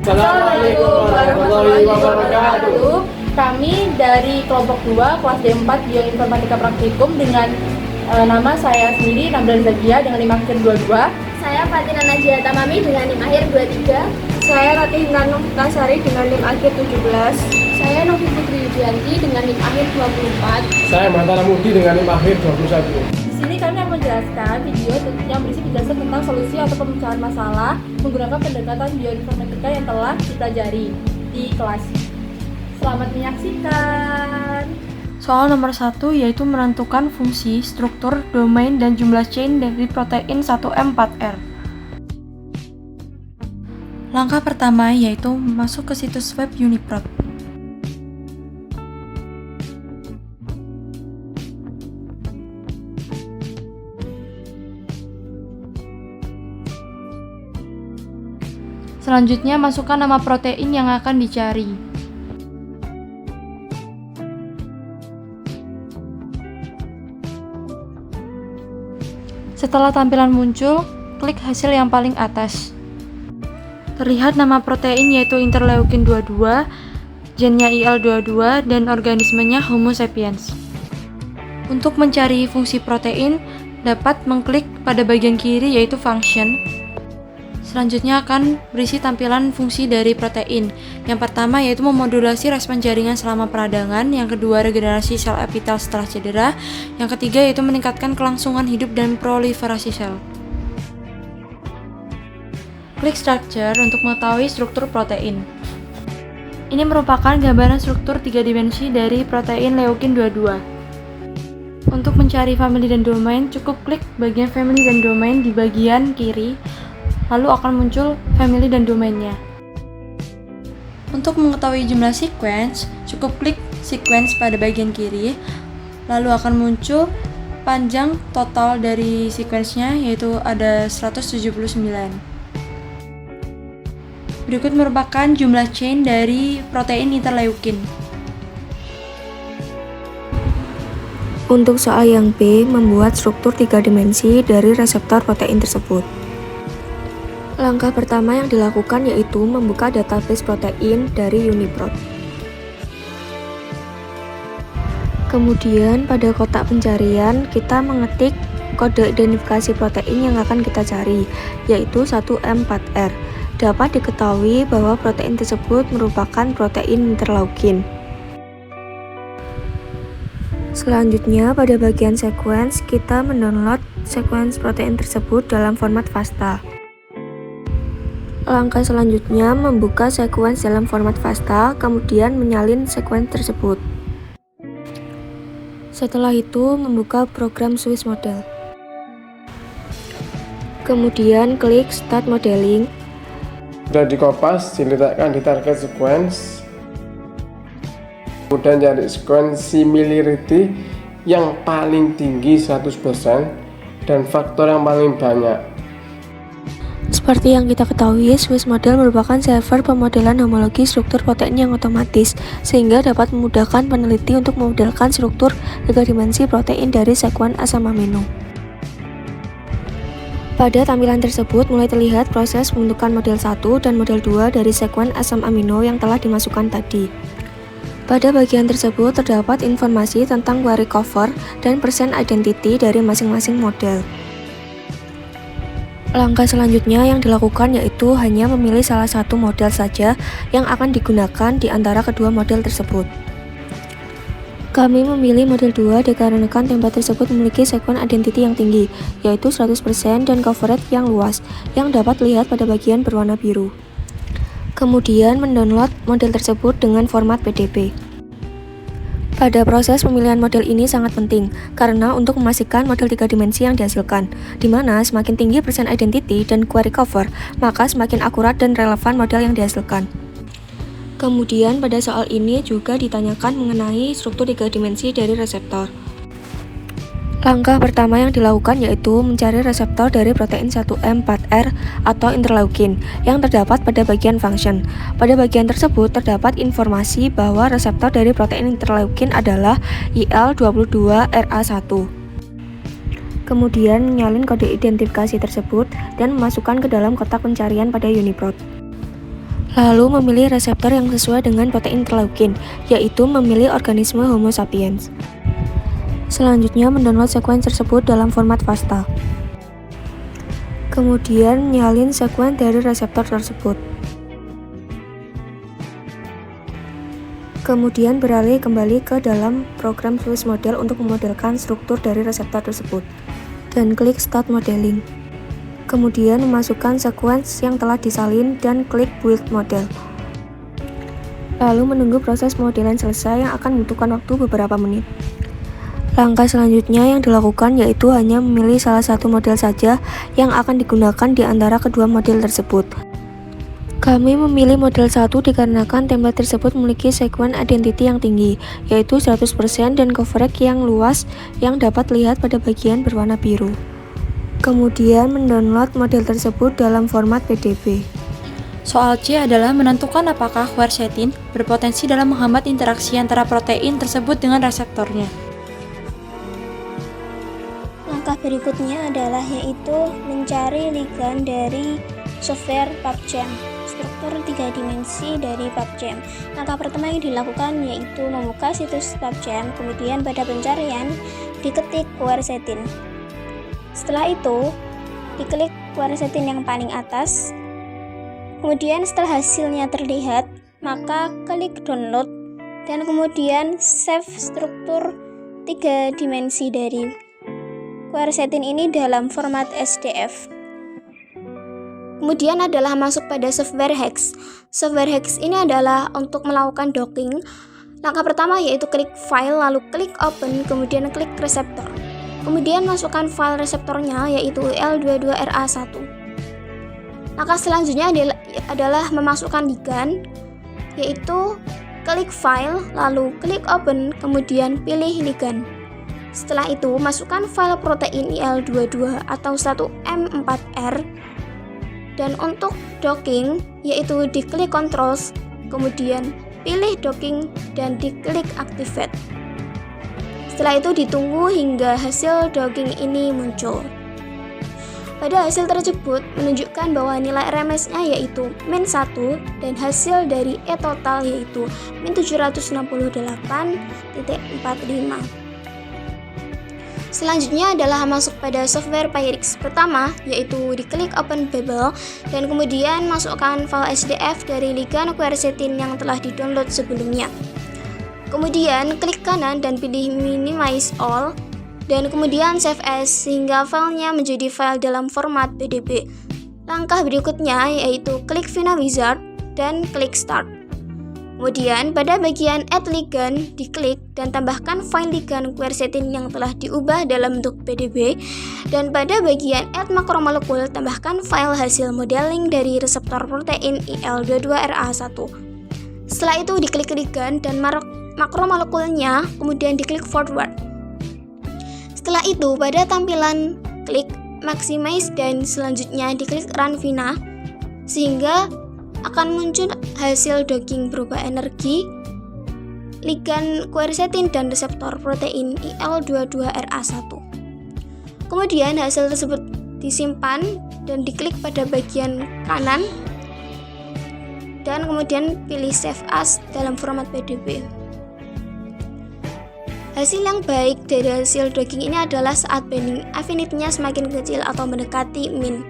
Assalamualaikum warahmatullahi wabarakatuh. Kami dari kelompok 2 kelas D4 Bioinformatika Praktikum dengan nama saya sendiri Nabila Zakia dengan NIM akhir 22. Saya Fatina Najia Tamami dengan NIM akhir 23. Saya Ratih Nanung Kasari dengan NIM akhir 17. Saya Novi Putri Yudianti dengan NIM akhir 24. Saya Mantara Mudi dengan NIM akhir 21. Di sini kami akan menjelaskan video yang berisi penjelasan tentang solusi atau pemecahan masalah menggunakan pendekatan bioinformatika yang telah dipelajari di kelas. Selamat menyaksikan. Soal nomor 1 yaitu menentukan fungsi, struktur, domain, dan jumlah chain dari protein 1M4R. Langkah pertama yaitu masuk ke situs web UniProt. Selanjutnya masukkan nama protein yang akan dicari. Setelah tampilan muncul, klik hasil yang paling atas. Terlihat nama protein yaitu interleukin 22, gennya IL-22, dan organismenya Homo sapiens. Untuk mencari fungsi protein, dapat mengklik pada bagian kiri yaitu function. Selanjutnya akan berisi tampilan fungsi dari protein. Yang pertama yaitu memodulasi respon jaringan selama peradangan, yang kedua regenerasi sel epitel setelah cedera, yang ketiga yaitu meningkatkan kelangsungan hidup dan proliferasi sel. Klik structure untuk mengetahui struktur protein. Ini merupakan gambaran struktur 3 dimensi dari protein leukin 22. Untuk mencari family dan domain, cukup klik bagian family dan domain di bagian kiri. Lalu akan muncul family dan domainnya. Untuk mengetahui jumlah sequence, cukup klik sequence pada bagian kiri. Lalu akan muncul panjang total dari sequence-nya yaitu ada 179. Berikut merupakan jumlah chain dari protein interleukin. Untuk soal yang B, membuat struktur 3 dimensi dari reseptor protein tersebut. Langkah pertama yang dilakukan yaitu membuka database protein dari UniProt. Kemudian pada kotak pencarian kita mengetik kode identifikasi protein yang akan kita cari, yaitu 1M4R. Dapat diketahui bahwa protein tersebut merupakan protein interleukin. Selanjutnya pada bagian sequence kita mendownload sequence protein tersebut dalam format FASTA. Langkah selanjutnya membuka sequence dalam format FASTA, kemudian menyalin sequence tersebut. Setelah itu membuka program Swiss Model. Kemudian klik Start Modeling. Sudah dikopas, diletakkan di target sequence. Kemudian cari sequence similarity yang paling tinggi 100% dan faktor yang paling banyak. Seperti yang kita ketahui, Swiss Model merupakan server pemodelan homologi struktur protein yang otomatis, sehingga dapat memudahkan peneliti untuk memodelkan struktur 3 dimensi protein dari sekuen asam amino. Pada tampilan tersebut mulai terlihat proses pembentukan model 1 dan model 2 dari sekuen asam amino yang telah dimasukkan tadi. Pada bagian tersebut terdapat informasi tentang query cover dan percent identity dari masing-masing model. Langkah selanjutnya yang dilakukan yaitu hanya memilih salah satu model saja yang akan digunakan di antara kedua model tersebut. Kami memilih model 2 dikarenakan template tersebut memiliki sequence identity yang tinggi, yaitu 100% dan coverage yang luas, yang dapat dilihat pada bagian berwarna biru. Kemudian mendownload model tersebut dengan format PDB. Pada proses pemilihan model ini sangat penting, karena untuk memastikan model 3 dimensi yang dihasilkan, di mana semakin tinggi percent identity dan query cover, maka semakin akurat dan relevan model yang dihasilkan. Kemudian pada soal ini juga ditanyakan mengenai struktur 3 dimensi dari reseptor. Langkah pertama yang dilakukan yaitu mencari reseptor dari protein 1M4R atau interleukin yang terdapat pada bagian function. Pada bagian tersebut terdapat informasi bahwa reseptor dari protein interleukin adalah IL-22RA1. Kemudian menyalin kode identifikasi tersebut dan memasukkan ke dalam kotak pencarian pada UniProt. Lalu memilih reseptor yang sesuai dengan protein interleukin, yaitu memilih organisme Homo sapiens. Selanjutnya mendownload sequence tersebut dalam format FASTA. Kemudian nyalin sequence dari reseptor tersebut. Kemudian beralih kembali ke dalam program Swiss Model untuk memodelkan struktur dari reseptor tersebut. Dan klik Start Modeling. Kemudian memasukkan sequence yang telah disalin dan klik Build Model. Lalu menunggu proses modelan selesai yang akan membutuhkan waktu beberapa menit. Langkah selanjutnya yang dilakukan yaitu hanya memilih salah satu model saja yang akan digunakan di antara kedua model tersebut. Kami memilih model 1 dikarenakan template tersebut memiliki sequence identity yang tinggi, yaitu 100% dan coverage yang luas yang dapat dilihat pada bagian berwarna biru. Kemudian mendownload model tersebut dalam format PDB. Soal C adalah menentukan apakah quercetin berpotensi dalam menghambat interaksi antara protein tersebut dengan reseptornya. Langkah berikutnya adalah yaitu mencari ligan dari software PubChem, struktur 3 dimensi dari PubChem. Langkah pertama yang dilakukan yaitu membuka situs PubChem, kemudian pada pencarian diketik quercetin. Setelah itu diklik quercetin yang paling atas. Kemudian setelah hasilnya terlihat, maka klik download dan kemudian save struktur 3 dimensi dari quercetin ini dalam format SDF. Kemudian adalah masuk pada software hex. Software hex ini adalah untuk melakukan docking. Langkah pertama yaitu klik file, lalu klik open, kemudian klik reseptor. Kemudian masukkan file reseptornya yaitu IL22RA1. Langkah selanjutnya adalah memasukkan ligan, yaitu klik file, lalu klik open, kemudian pilih ligan. Setelah itu masukkan file protein IL22 atau 1M4R. Dan untuk docking yaitu diklik controls, kemudian pilih docking dan diklik activate. Setelah itu ditunggu hingga hasil docking ini muncul. Pada hasil tersebut menunjukkan bahwa nilai RMS-nya yaitu -1 dan hasil dari total yaitu -768.45. Selanjutnya adalah masuk pada software Pyrix. Pertama yaitu diklik open Babel dan kemudian masukkan file SDF dari ligan quercetin yang telah didownload sebelumnya. Kemudian klik kanan dan pilih minimize all dan kemudian save as sehingga filenya menjadi file dalam format PDB. Langkah berikutnya yaitu klik Vina Wizard dan klik start. Kemudian pada bagian add ligand diklik dan tambahkan file ligand quercetin yang telah diubah dalam bentuk PDB, dan pada bagian add makromolekul tambahkan file hasil modeling dari reseptor protein IL22RA1. Setelah itu diklik ligand dan makromolekulnya, kemudian diklik forward. Setelah itu pada tampilan klik maximize dan selanjutnya diklik run Vina sehingga akan muncul hasil docking berupa energi, ligan quercetin dan reseptor protein IL22RA1. Kemudian hasil tersebut disimpan dan diklik pada bagian kanan dan kemudian pilih save as dalam format PDB. Hasil yang baik dari hasil docking ini adalah saat binding affinity-nya semakin kecil atau mendekati min,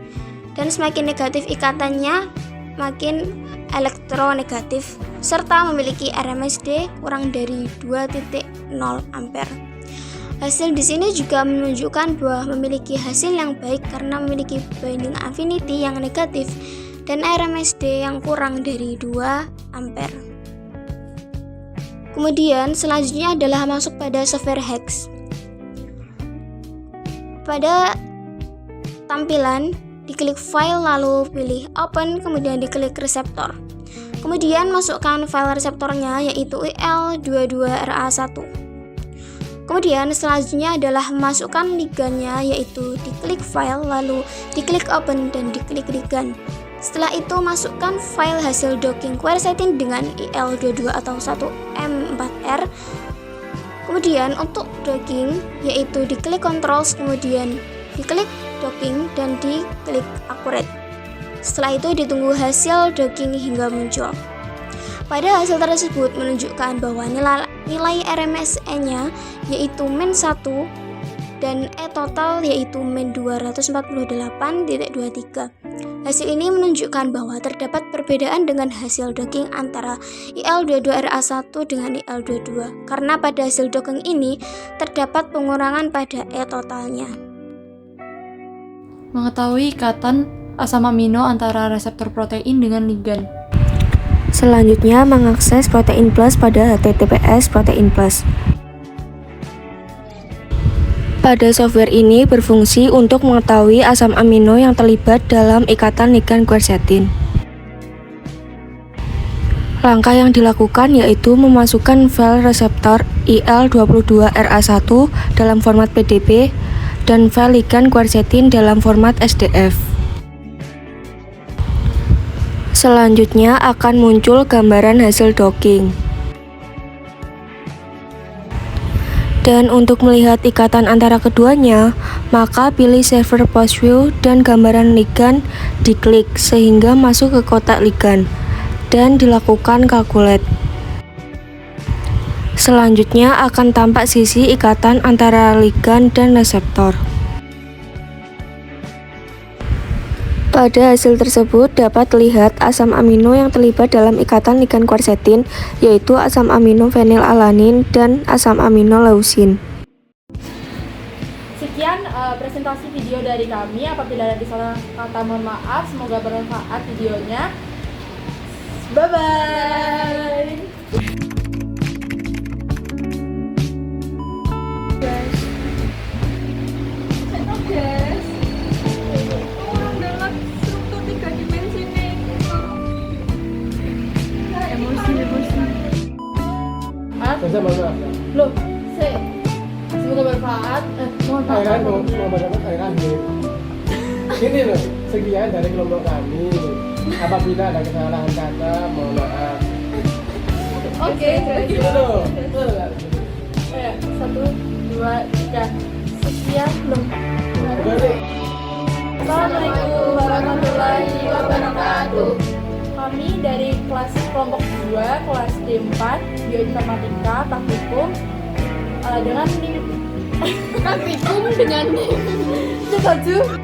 dan semakin negatif ikatannya makin elektronegatif serta memiliki RMSD kurang dari 2.0 ampere. Hasil di sini juga menunjukkan bahwa memiliki hasil yang baik karena memiliki binding affinity yang negatif dan RMSD yang kurang dari 2 ampere. Kemudian selanjutnya adalah masuk pada software hex. Pada tampilan diklik file lalu pilih open, kemudian diklik reseptor. Kemudian masukkan file reseptornya yaitu IL22RA1. Kemudian selanjutnya adalah masukkan ligannya yaitu diklik file lalu diklik open dan diklik ligan. Setelah itu masukkan file hasil docking quercetin dengan IL22 atau 1M4R. Kemudian untuk docking yaitu diklik controls, kemudian diklik docking dan diklik accurate. Setelah itu ditunggu hasil docking hingga muncul. Pada hasil tersebut menunjukkan bahwa nilai RMSE-nya yaitu min 1 dan E total yaitu min 248.23. Hasil ini menunjukkan bahwa terdapat perbedaan dengan hasil docking antara IL22RA1 dengan IL22 karena pada hasil docking ini terdapat pengurangan pada E totalnya. Mengetahui ikatan asam amino antara reseptor protein dengan ligan. Selanjutnya, mengakses protein plus pada HTTPS protein plus. Pada software ini berfungsi untuk mengetahui asam amino yang terlibat dalam ikatan ligan quercetin. Langkah yang dilakukan yaitu memasukkan file reseptor IL22RA1 dalam format PDB dan file ligan quercetin dalam format SDF. Selanjutnya akan muncul gambaran hasil docking. Dan untuk melihat ikatan antara keduanya, maka pilih Server Post View dan gambaran ligan diklik sehingga masuk ke kotak ligan dan dilakukan calculate. Selanjutnya akan tampak sisi ikatan antara ligan dan reseptor. Pada hasil tersebut dapat terlihat asam amino yang terlibat dalam ikatan ligan quercetin, yaitu asam amino fenilalanin dan asam amino leusin. Sekian presentasi video dari kami. Apabila ada salah kata mohon maaf. Semoga bermanfaat videonya. Bye bye. Bisa mana? Loh, semoga bermanfaat. Mohon maaf. Airan dong, semua dapat airan nih. Ini loh, sekian dari kelompok kami. Apabila ada kesalahan kata, mohon maaf. Oke, Gitu loh. 1, 2, 3. Sekian belum. Udah nih. Assalamualaikum warahmatullahi wabarakatuh. Kami dari kelas kelompok 2, kelas D4, Bioinformatika, Praktikum dengan Praktikum dengan Setuju.